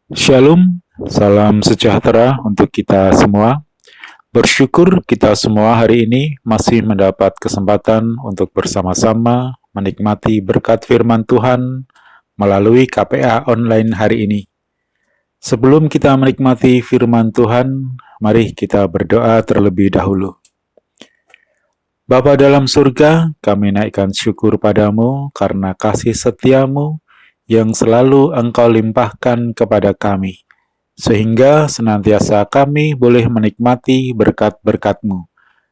Shalom, salam sejahtera untuk kita semua. Bersyukur kita semua hari ini masih mendapat kesempatan untuk bersama-sama menikmati berkat firman Tuhan melalui KPA online hari ini. Sebelum kita menikmati firman Tuhan, mari kita berdoa terlebih dahulu. Bapa dalam surga, kami naikkan syukur padamu karena kasih setiamu yang selalu Engkau limpahkan kepada kami, sehingga senantiasa kami boleh menikmati berkat-berkat-Mu.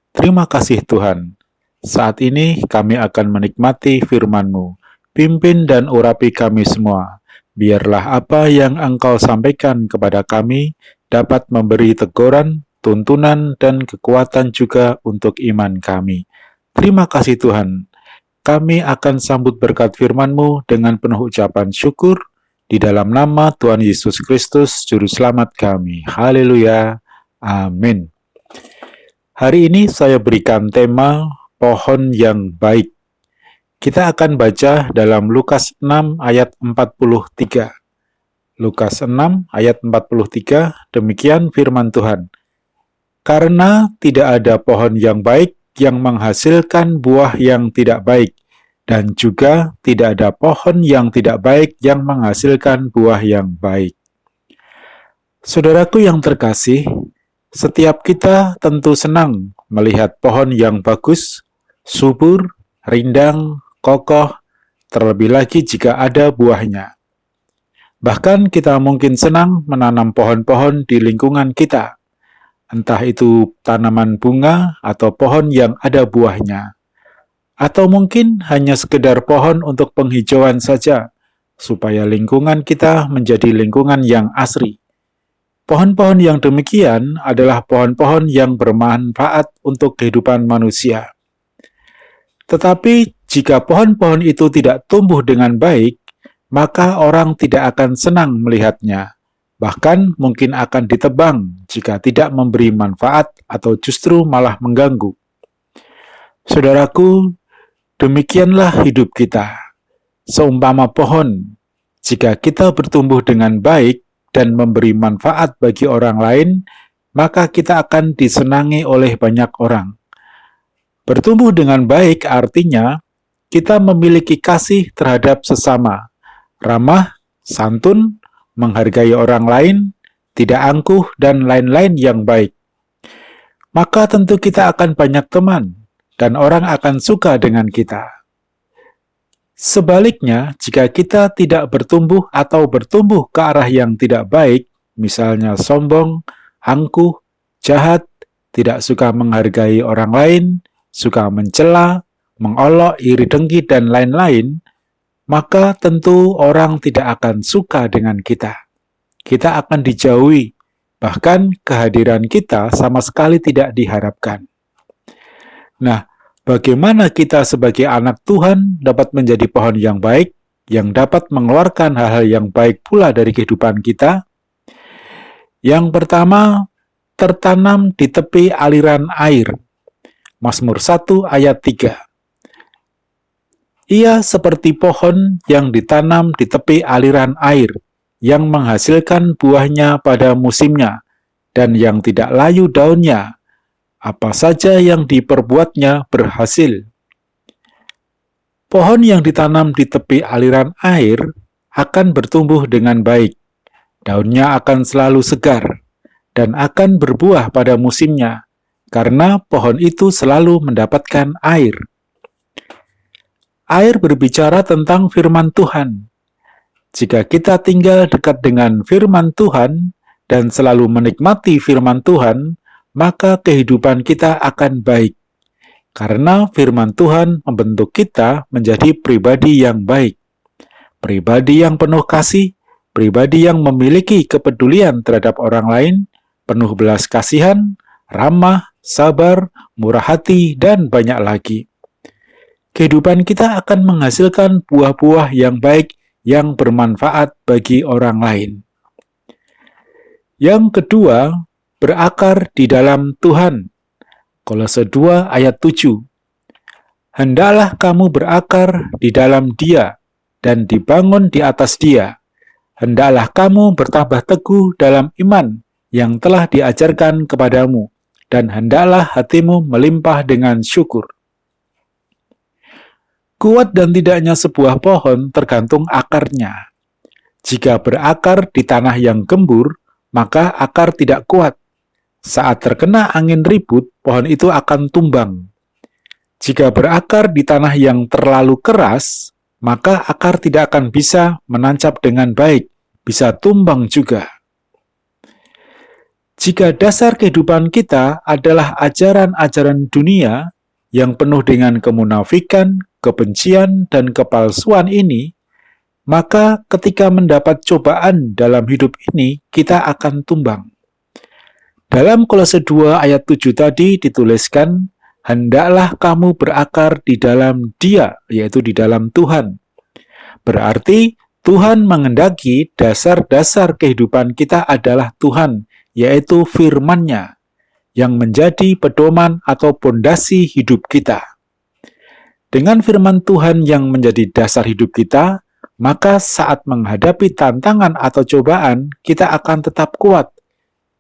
Terima kasih Tuhan. Saat ini kami akan menikmati firman-Mu. Pimpin dan urapi kami semua. Biarlah apa yang Engkau sampaikan kepada kami dapat memberi teguran, tuntunan, dan kekuatan juga untuk iman kami. Terima kasih Tuhan. Kami akan sambut berkat firman-Mu dengan penuh ucapan syukur di dalam nama Tuhan Yesus Kristus, Juru Selamat kami. Haleluya. Amin. Hari ini saya berikan tema pohon yang baik. Kita akan baca dalam Lukas 6 ayat 43. Lukas 6 ayat 43, demikian firman Tuhan. Karena tidak ada pohon yang baik yang menghasilkan buah yang tidak baik, dan juga tidak ada pohon yang tidak baik yang menghasilkan buah yang baik. Saudaraku yang terkasih, setiap kita tentu senang melihat pohon yang bagus, subur, rindang, kokoh, terlebih lagi jika ada buahnya. Bahkan kita mungkin senang menanam pohon-pohon di lingkungan kita, entah itu tanaman bunga atau pohon yang ada buahnya. Atau mungkin hanya sekedar pohon untuk penghijauan saja, supaya lingkungan kita menjadi lingkungan yang asri. Pohon-pohon yang demikian adalah pohon-pohon yang bermanfaat untuk kehidupan manusia. Tetapi jika pohon-pohon itu tidak tumbuh dengan baik, maka orang tidak akan senang melihatnya. Bahkan mungkin akan ditebang jika tidak memberi manfaat atau justru malah mengganggu. Saudaraku, demikianlah hidup kita. Seumpama pohon, jika kita bertumbuh dengan baik dan memberi manfaat bagi orang lain, maka kita akan disenangi oleh banyak orang. Bertumbuh dengan baik artinya kita memiliki kasih terhadap sesama, ramah, santun, menghargai orang lain, tidak angkuh, dan lain-lain yang baik. Maka tentu kita akan banyak teman, dan orang akan suka dengan kita. Sebaliknya, jika kita tidak bertumbuh atau bertumbuh ke arah yang tidak baik, misalnya sombong, angkuh, jahat, tidak suka menghargai orang lain, suka mencela, mengolok, iri dengki, dan lain-lain, maka tentu orang tidak akan suka dengan kita. Kita akan dijauhi, bahkan kehadiran kita sama sekali tidak diharapkan. Nah, bagaimana kita sebagai anak Tuhan dapat menjadi pohon yang baik, yang dapat mengeluarkan hal-hal yang baik pula dari kehidupan kita? Yang pertama, tertanam di tepi aliran air. Mazmur 1 ayat 3. Ia seperti pohon yang ditanam di tepi aliran air, yang menghasilkan buahnya pada musimnya, dan yang tidak layu daunnya. Apa saja yang diperbuatnya berhasil. Pohon yang ditanam di tepi aliran air akan bertumbuh dengan baik. Daunnya akan selalu segar, dan akan berbuah pada musimnya, karena pohon itu selalu mendapatkan air. Air berbicara tentang firman Tuhan. Jika kita tinggal dekat dengan firman Tuhan dan selalu menikmati firman Tuhan, maka kehidupan kita akan baik. Karena firman Tuhan membentuk kita menjadi pribadi yang baik. Pribadi yang penuh kasih, pribadi yang memiliki kepedulian terhadap orang lain, penuh belas kasihan, ramah, sabar, murah hati, dan banyak lagi. Kehidupan kita akan menghasilkan buah-buah yang baik yang bermanfaat bagi orang lain. Yang kedua, berakar di dalam Tuhan. Kolose 2 ayat 7. Hendaklah kamu berakar di dalam Dia dan dibangun di atas Dia. hendaklah kamu bertambah teguh dalam iman yang telah diajarkan kepadamu, dan hendaklah hatimu melimpah dengan syukur. Kuat dan tidaknya sebuah pohon tergantung akarnya. Jika berakar di tanah yang gembur, maka akar tidak kuat. Saat terkena angin ribut, pohon itu akan tumbang. Jika berakar di tanah yang terlalu keras, maka akar tidak akan bisa menancap dengan baik, bisa tumbang juga. Jika dasar kehidupan kita adalah ajaran-ajaran dunia yang penuh dengan kemunafikan, kebencian, dan kepalsuan ini, maka ketika mendapat cobaan dalam hidup ini, kita akan tumbang. Dalam Kolose 2 ayat 7 tadi dituliskan, hendaklah kamu berakar di dalam Dia, yaitu di dalam Tuhan. Berarti Tuhan mengendaki dasar-dasar kehidupan kita adalah Tuhan, yaitu firman-Nya, yang menjadi pedoman atau pondasi hidup kita. Dengan firman Tuhan yang menjadi dasar hidup kita, maka saat menghadapi tantangan atau cobaan, kita akan tetap kuat.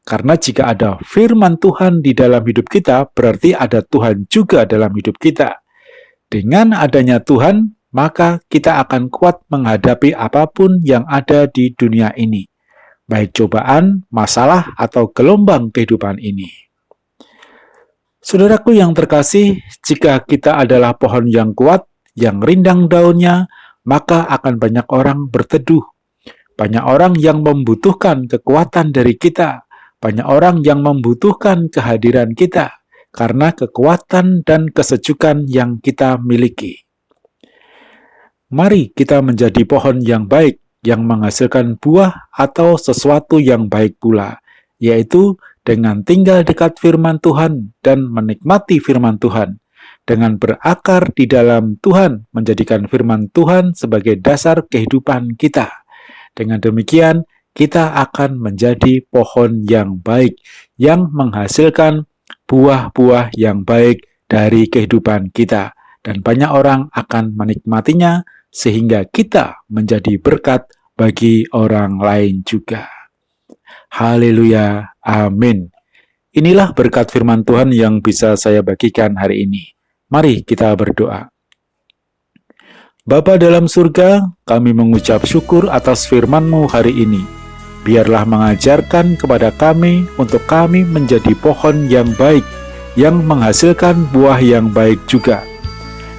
Karena jika ada firman Tuhan di dalam hidup kita, berarti ada Tuhan juga dalam hidup kita. Dengan adanya Tuhan, maka kita akan kuat menghadapi apapun yang ada di dunia ini, baik cobaan, masalah, atau gelombang kehidupan ini. Saudaraku yang terkasih, jika kita adalah pohon yang kuat, yang rindang daunnya, maka akan banyak orang berteduh. Banyak orang yang membutuhkan kekuatan dari kita. Banyak orang yang membutuhkan kehadiran kita karena kekuatan dan kesejukan yang kita miliki. Mari kita menjadi pohon yang baik, yang menghasilkan buah atau sesuatu yang baik pula, yaitu dengan tinggal dekat firman Tuhan dan menikmati firman Tuhan, dengan berakar di dalam Tuhan, menjadikan firman Tuhan sebagai dasar kehidupan kita. Dengan demikian, kita akan menjadi pohon yang baik, yang menghasilkan buah-buah yang baik dari kehidupan kita. Dan banyak orang akan menikmatinya, sehingga kita menjadi berkat bagi orang lain juga. Haleluya, amin. Inilah berkat firman Tuhan yang bisa saya bagikan hari ini. Mari kita berdoa. Bapa dalam surga, kami mengucap syukur atas firman-Mu hari ini. Biarlah mengajarkan kepada kami untuk kami menjadi pohon yang baik, yang menghasilkan buah yang baik juga.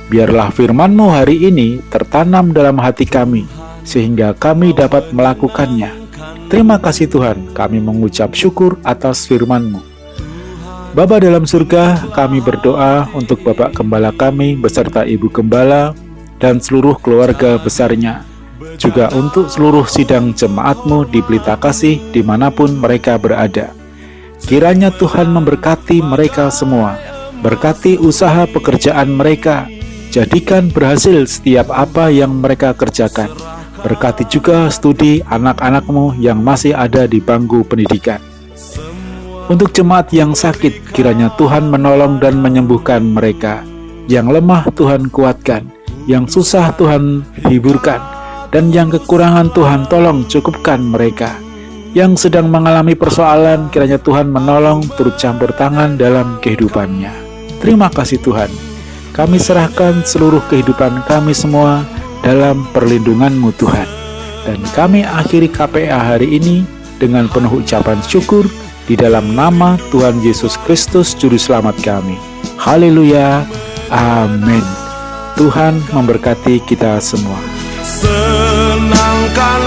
Biarlah firman-Mu hari ini tertanam dalam hati kami, sehingga kami dapat melakukannya. Terima kasih Tuhan, kami mengucap syukur atas firman-Mu. Bapa dalam surga, kami berdoa untuk Bapak Gembala kami beserta Ibu Gembala dan seluruh keluarga besarnya. Juga untuk seluruh sidang jemaat-Mu di Pelita Kasih dimanapun mereka berada. Kiranya Tuhan memberkati mereka semua, berkati usaha pekerjaan mereka, jadikan berhasil setiap apa yang mereka kerjakan. Berkati juga studi anak-anak-Mu yang masih ada di bangku pendidikan. Untuk jemaat yang sakit, kiranya Tuhan menolong dan menyembuhkan mereka. Yang lemah Tuhan kuatkan, yang susah Tuhan hiburkan, dan yang kekurangan Tuhan tolong cukupkan mereka. Yang sedang mengalami persoalan, kiranya Tuhan menolong turut campur tangan dalam kehidupannya. Terima kasih Tuhan. Kami serahkan seluruh kehidupan kami semua dalam perlindungan-Mu Tuhan. Dan kami akhiri KPA hari ini dengan penuh ucapan syukur di dalam nama Tuhan Yesus Kristus Juru Selamat kami. Haleluya, amin. Tuhan memberkati kita semua. Senangkan